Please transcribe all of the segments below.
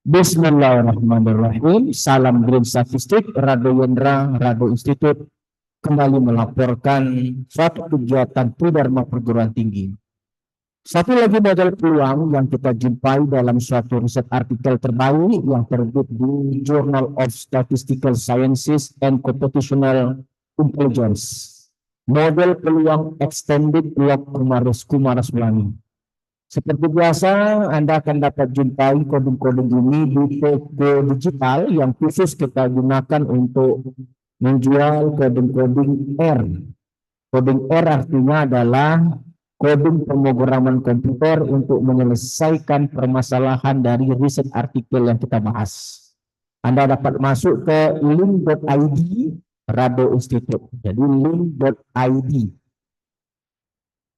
Bismillahirrahmanirrahim. Salam Green Statistik, Rado Yendra, Rado Institut kembali melaporkan suatu kegiatan Dharma perguruan tinggi. Satu lagi model peluang yang kita jumpai dalam suatu riset artikel terbaru yang terbit di Journal of Statistical Sciences and Computational Intelligence. Model peluang extended log Kumaraswamy. Seperti biasa, Anda akan dapat jumpai koding-koding ini di toko digital yang khusus kita gunakan untuk menjual koding-koding R. Koding R artinya adalah koding pemrograman komputer untuk menyelesaikan permasalahan dari riset artikel yang kita bahas. Anda dapat masuk ke link.id Rado Institute. Jadi link.id.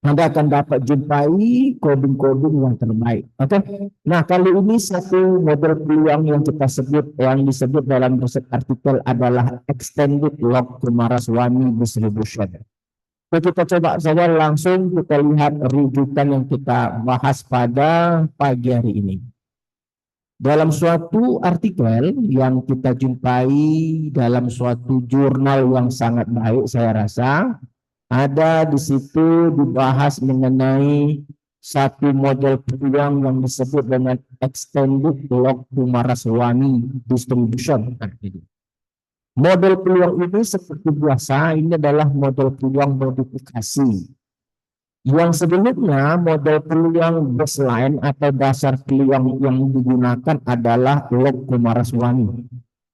Anda akan dapat jumpai koding-koding yang terbaik. Oke. Nah, kali ini satu model peluang yang kita sebut, yang disebut dalam riset artikel adalah extended log Kumaraswamy distribution. Kita coba saja langsung kita lihat rujukan yang kita bahas pada pagi hari ini. Dalam suatu artikel yang kita jumpai dalam suatu jurnal yang sangat baik, saya rasa ada di situ dibahas mengenai satu model peluang yang disebut dengan extended log Kumaraswamy distribution. Model peluang ini seperti biasa, ini adalah model peluang modifikasi. Yang sebelumnya model peluang baseline atau dasar peluang yang digunakan adalah log Kumaraswamy.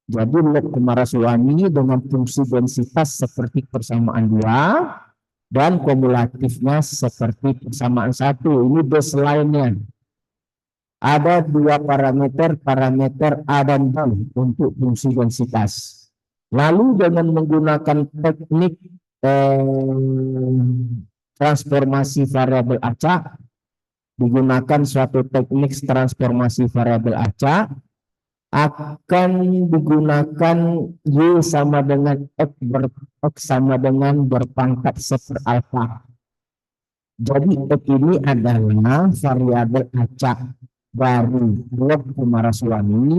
Jadi log Kumaraswamy dengan fungsi densitas seperti persamaan 2 dan kumulatifnya seperti persamaan 1. Ini baseline-nya. Ada dua parameter A dan B untuk fungsi densitas. Lalu dengan menggunakan teknik transformasi variabel acak, digunakan suatu teknik transformasi variabel acak, akan digunakan Y sama dengan X sama dengan berpangkat 1 alfa. Jadi X ini adalah variabel acak baru log Kumaraswamy,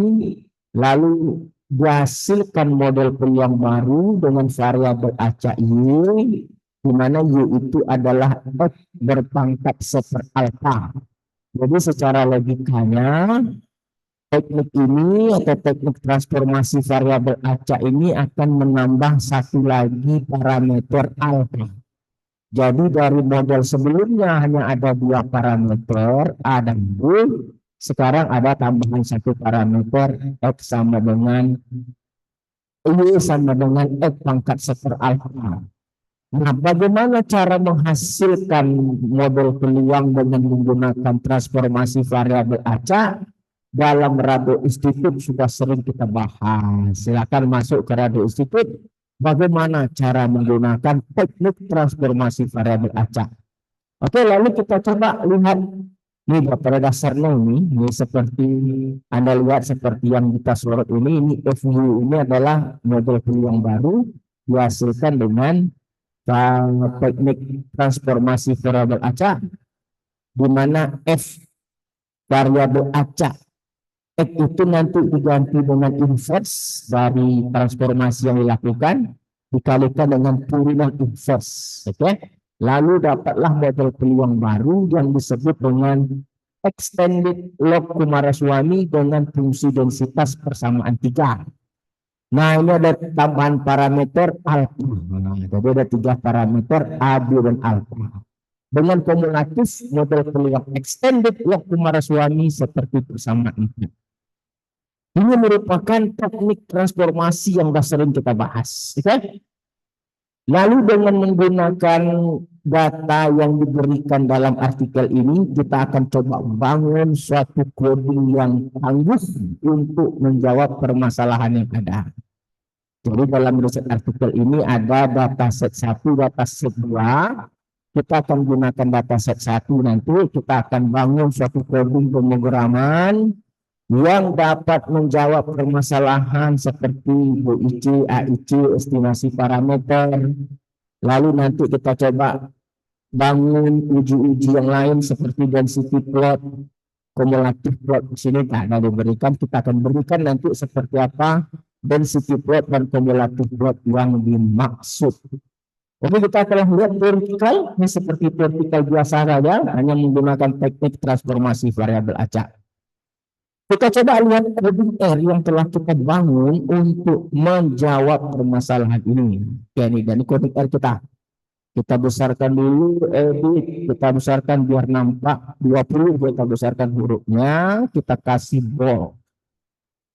lalu dihasilkan model peluang baru dengan variabel acak Y, di mana Y itu adalah X berpangkat 1 alfa. Jadi secara logikanya teknik ini atau teknik transformasi variabel acak ini akan menambah satu lagi parameter alfa. Jadi dari model sebelumnya hanya ada dua parameter A dan B, sekarang ada tambahan satu parameter X sama dengan Y sama dengan X pangkat 1 alfa. Nah, bagaimana cara menghasilkan model peluang dengan menggunakan transformasi variabel acak? Dalam Rado Institute sudah sering kita bahas. Silakan masuk ke Rado Institute. Bagaimana cara menggunakan teknik transformasi variabel acak? Oke, lalu kita coba lihat ini pada dasarnya ini seperti Anda lihat seperti yang kita sorot ini FU ini adalah model peluang baru dihasilkan dengan teknik transformasi variabel acak, di mana F variabel acak X itu nanti diganti dengan inverse dari transformasi yang dilakukan dikalikan dengan turunan inverse. Oke. Lalu dapatlah model peluang baru yang disebut dengan extended log Kumaraswamy dengan fungsi densitas persamaan 3. Nah, ini ada tambahan parameter alfa. Jadi ada 3 parameter A, B, dan alfa. Dengan kumulatif model peluang extended log Kumaraswamy seperti persamaan 4. Ini merupakan teknik transformasi yang sudah sering kita bahas. Okay? Lalu dengan menggunakan data yang diberikan dalam artikel ini, kita akan coba bangun suatu coding yang tangguh untuk menjawab permasalahan yang ada. Jadi dalam riset artikel ini ada dataset 1, dataset 2. Kita akan gunakan dataset 1 nanti, kita akan bangun suatu coding pemrograman yang dapat menjawab permasalahan seperti BIC, AIC, estimasi parameter. Lalu nanti kita coba bangun uji-uji yang lain seperti density plot, kumulatif plot di sini tak ada diberikan. Kita akan berikan nanti seperti apa density plot dan kumulatif plot yang dimaksud. Oke, kita akan lihat vertikal. Ini seperti vertikal biasa saja, hanya menggunakan teknik transformasi variabel acak. Kita coba lihat coding R yang telah kita bangun untuk menjawab permasalahan ini. Oke, ini dan coding R kita. Kita besarkan dulu, edit, kita besarkan biar nampak 20, kita besarkan hurufnya, kita kasih bold.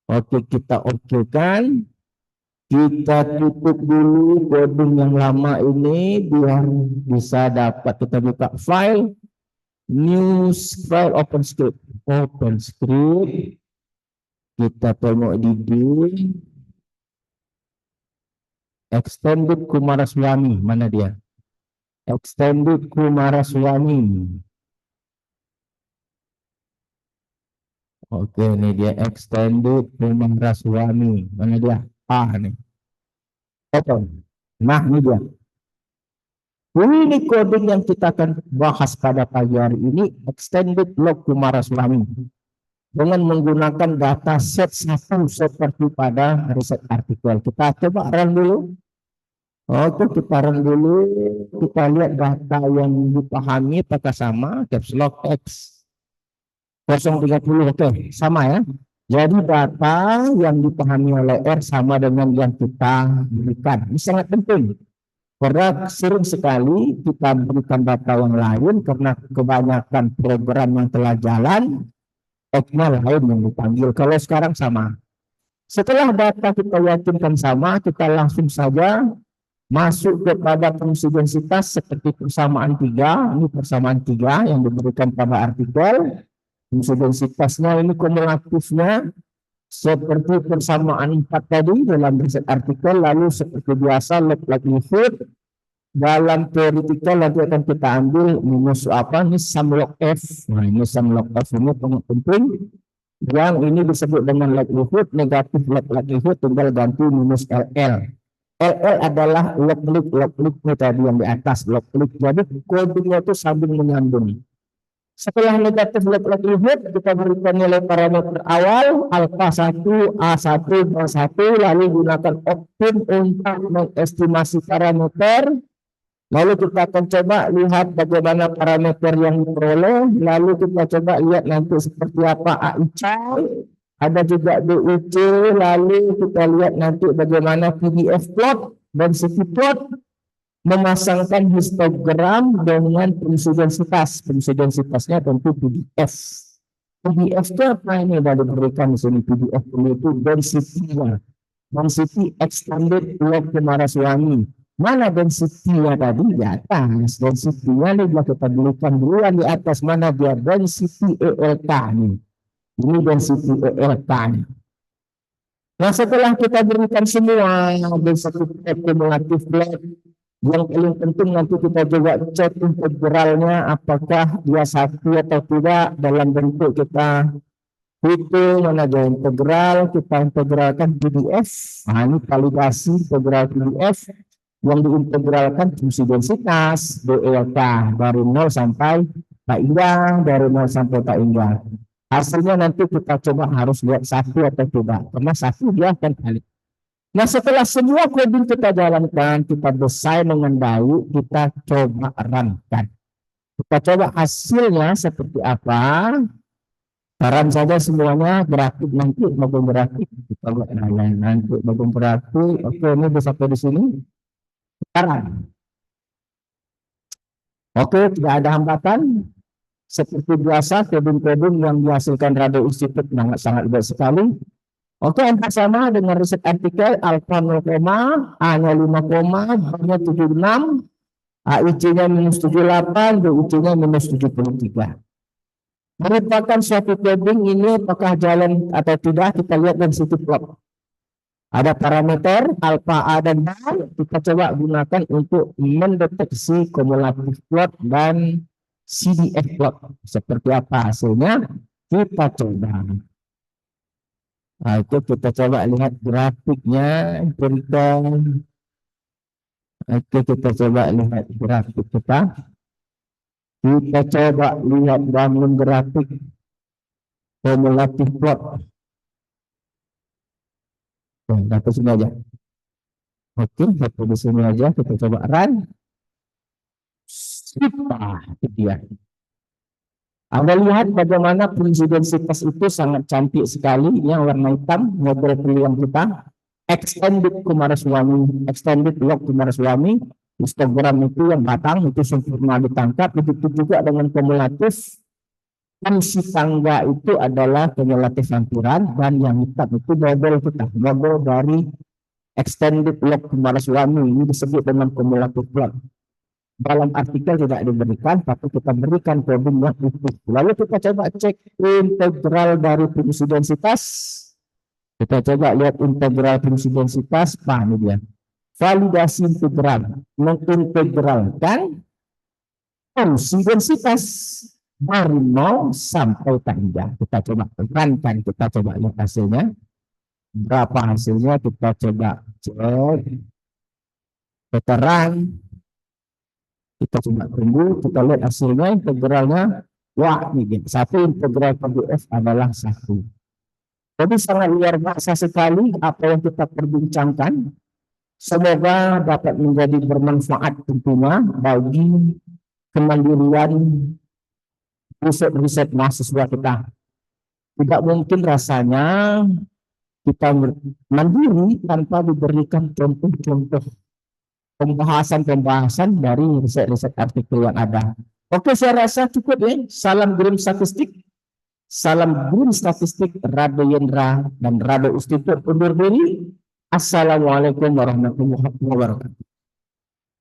Oke, kita oke kan. Kita tutup dulu coding yang lama ini biar bisa dapat. Kita buka file, new file, open script. Open script. Kita tengok di extended Kumaraswamy. Mana dia? Extended Kumaraswamy. Oke, ini dia extended Kumaraswamy. Mana dia? Nih. Open. Nah, ini dia. Ini coding yang kita akan bahas pada pagi hari ini, extended log Kumaraswamy. Dengan menggunakan data set satu seperti pada riset artikel. Kita coba run dulu. Oke, kita run dulu. Kita lihat data yang dipahami apakah sama. Caps lock X 030. Oke, sama ya. Jadi data yang dipahami oleh R sama dengan yang kita berikan. Ini sangat penting. Karena sering sekali kita berikan data yang lain karena kebanyakan program yang telah jalan, X-nya lain yang dipanggil. Kalau sekarang sama. Setelah data kita yakinkan sama, kita langsung saja masuk kepada fungsi densitas seperti persamaan 3. Ini persamaan 3 yang diberikan pada artikel. Fungsi densitasnya ini kumulatifnya seperti persamaan 4 tadi dalam riset artikel. Lalu seperti biasa log likelihood. Dalam theoretical nanti akan kita ambil minus apa? Ini sum log F. Nah, ini sum log F ini penting. Yang ini disebut dengan likelihood, negatif log likelihood, tinggal ganti minus LL. LL adalah log-lig tadi yang di atas log-lig. Jadi kodenya itu sambung menyambung. Setelah negatif log-likelihood, kita berikan nilai parameter awal alpha 1, A1, B1, lalu gunakan optim untuk mengestimasi parameter. Lalu kita akan coba lihat bagaimana parameter yang diperoleh. Lalu kita coba lihat nanti seperti apa AIC. Ada juga DUC, lalu kita lihat nanti bagaimana PDF plot dan density plot, memasangkan histogram dengan fungsi densitas. Fungsi densitasnya tentu PDF. PDF itu apa ini sudah diberikan di sini PDF itu density-nya. Density extended log Kumaraswamy. Mana density-nya tadi di atas? Density-nya ini kita berikan duluan di atas, mana dia density ELK nih. Ini density ELK. Nah, setelah kita berikan semua density kumulatif plot, yang paling penting nanti kita juga cek integralnya apakah dia satu atau tidak dalam bentuk kita hitung mana dia integral, kita integralkan PDF. Nah, ini validasi integral PDF yang diintegralkan fungsi densitas DELK dari 0 sampai tak indah, dari 0 sampai tak indah. Hasilnya nanti kita coba harus lihat satu atau tidak. Karena satu dia akan balik. Nah, setelah semua coding kita jalankan, kita desain dengan baik, kita coba runkan. Kita coba hasilnya seperti apa. Saran saja semuanya grafik nanti bagian grafik. Kita buat nanti bagian grafik. Oke, ini bisa sampai di sini. Sekarang. Oke, tidak ada hambatan. Seperti biasa, coding-coding yang dihasilkan Radio Institute sangat baik sekali. Oke, yang sama dengan riset artikel alpha 0, A-nya 5, B-nya 76, AIC-nya minus 78, DUC-nya minus 73. Merupakan suatu coding ini apakah jalan atau tidak, kita lihat density plot. Ada parameter alpha A dan B, kita coba gunakan untuk mendeteksi kumulatif plot dan CDF plot. Seperti apa hasilnya? Kita coba. Nah, itu kita coba lihat grafiknya. Oke, kita coba lihat grafik kita. Kita coba lihat bangun grafik. Cumulative plot. Dapat sini aja. Oke, dapat di sini aja. Kita coba run. Itu dia. Anda lihat bagaimana presidensitas itu sangat cantik sekali. Yang warna hitam, model pilihan kita. Extended Kumaraswamy, extended log Kumaraswamy. Histogram itu yang batang, itu sempurna ditangkap. Begitu juga dengan kumulatif. Fungsi tangga itu adalah kumulatif lampiran. Dan yang hitam itu model kita. Model dari extended log Kumaraswamy. Ini disebut dengan kumulatif log. Dalam artikel tidak diberikan, tapi kita berikan kodenya utuh. Lalu kita coba cek integral dari fungsi densitas. Kita coba lihat integral fungsi densitas. Nah, ini dia. Validasi integral. Mengintegralkan fungsi densitas dari 0 sampai tanda. Kita coba tekankan, kita coba lihat hasilnya. Berapa hasilnya? Kita coba cek. Veteran. Kita coba tunggu, kita lihat hasilnya integralnya. Wah, ini satu integral PDF adalah 1. Jadi sangat luar biasa sekali apa yang kita perbincangkan. Semoga dapat menjadi bermanfaat tentunya bagi kemandirian riset-riset mahasiswa kita. Tidak mungkin rasanya kita mandiri tanpa diberikan contoh-contoh pembahasan dari riset-riset artikel yang ada. Oke, saya rasa cukup ya. Salam green statistik. Salam green statistik, Rado Yendra dan Rado Ustitut undur diri. Assalamualaikum warahmatullahi wabarakatuh.